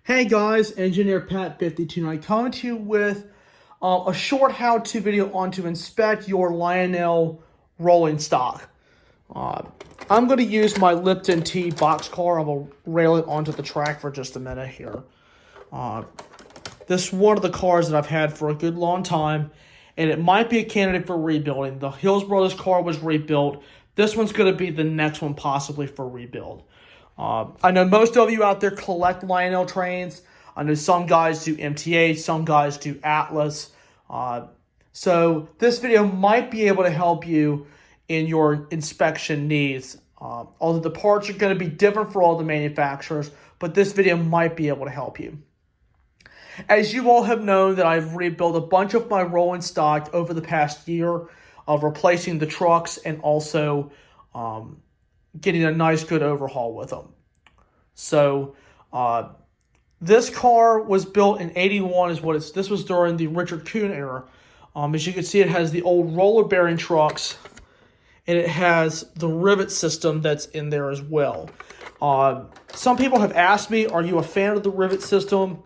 Hey guys, Engineer Pat 52 coming to you with a short how-to video on to inspect your Lionel rolling stock. I'm going to use my Lipton Tea box car. I'm going to rail it onto the track for just a minute here. This is one of the cars that I've had for a good long time, and it might be a candidate for rebuilding. The Hills Brothers car was rebuilt. This one's going to be the next one possibly for rebuild. I know most of you out there collect Lionel trains. I know some guys do MTA, some guys do Atlas. So this video might be able to help you in your inspection needs. Although the parts are going to be different for all the manufacturers, but this video might be able to help you. As you all have known, that I've rebuilt a bunch of my rolling stock over the past year of replacing the trucks and also getting a nice good overhaul with them. So this car was built in '81 this was during the Richard Kuhn era. As you can see, it has the old roller bearing trucks, and it has the rivet system that's in there as well. Some people have asked me, are you a fan of the rivet system?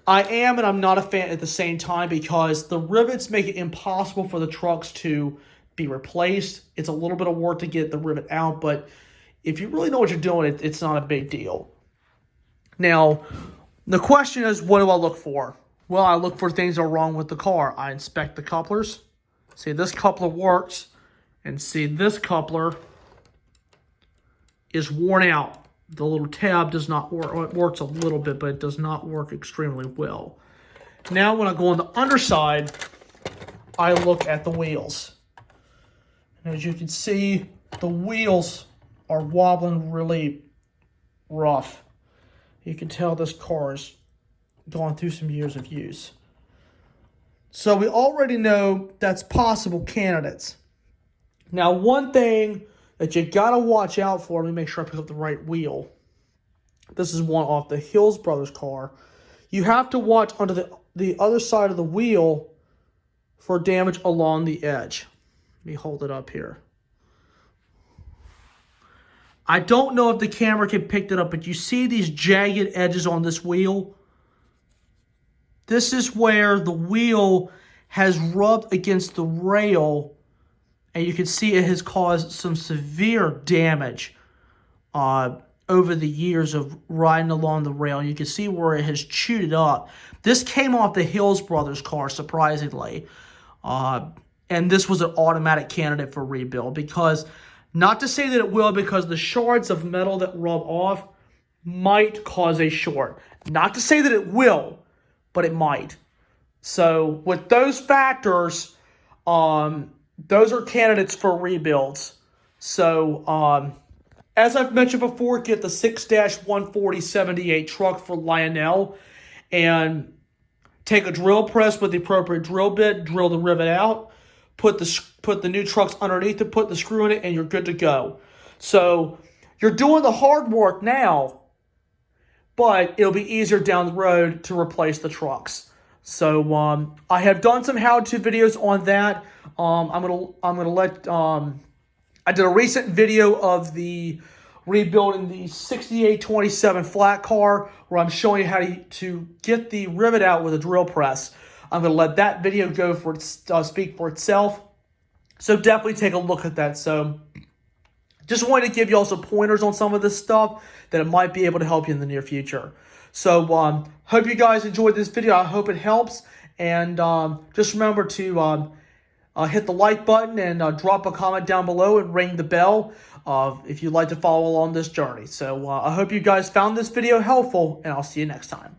I am, and I'm not a fan at the same time, because the rivets make it impossible for the trucks to be replaced. It's a little bit of work to get the rivet out, but if you really know what you're doing, it's not a big deal. Now, the question is, what do I look for? Well, I look for things that are wrong with the car. I inspect the couplers. See, this coupler works, and see, this coupler is worn out. The little tab does not work. Well, it works a little bit, but it does not work extremely well. Now, when I go on the underside, I look at the wheels. And as you can see, the wheels are wobbling really rough. You can tell this car is gone through some years of use. So we already know that's possible candidates. Now, one thing that you got to watch out for, let me make sure I pick up the right wheel. This is one off the Hills Brothers car. You have to watch under the other side of the wheel for damage along the edge. Let me hold it up here. I don't know if the camera can pick it up, but you see these jagged edges on this wheel? This is where the wheel has rubbed against the rail, and you can see it has caused some severe damage over the years of riding along the rail. You can see where it has chewed it up. This came off the Hills Brothers car, surprisingly. And this was an automatic candidate for rebuild, because, not to say that it will, because the shards of metal that rub off might cause a short. Not to say that it will, but it might. So with those factors, those are candidates for rebuilds. So as I've mentioned before, get the 6-140/78 truck for Lionel and take a drill press with the appropriate drill bit, drill the rivet out, put the new trucks underneath it, put the screw in it, and you're good to go. So you're doing the hard work now, but it'll be easier down the road to replace the trucks. So I have done some how-to videos on that. I did a recent video of the rebuilding the 6827 flat car, where I'm showing you how to get the rivet out with a drill press. I'm going to let that video go for speak for itself. So definitely take a look at that. So just wanted to give you all some pointers on some of this stuff that it might be able to help you in the near future. So hope you guys enjoyed this video. I hope it helps. And just remember to hit the like button and drop a comment down below and ring the bell if you'd like to follow along this journey. So I hope you guys found this video helpful, and I'll see you next time.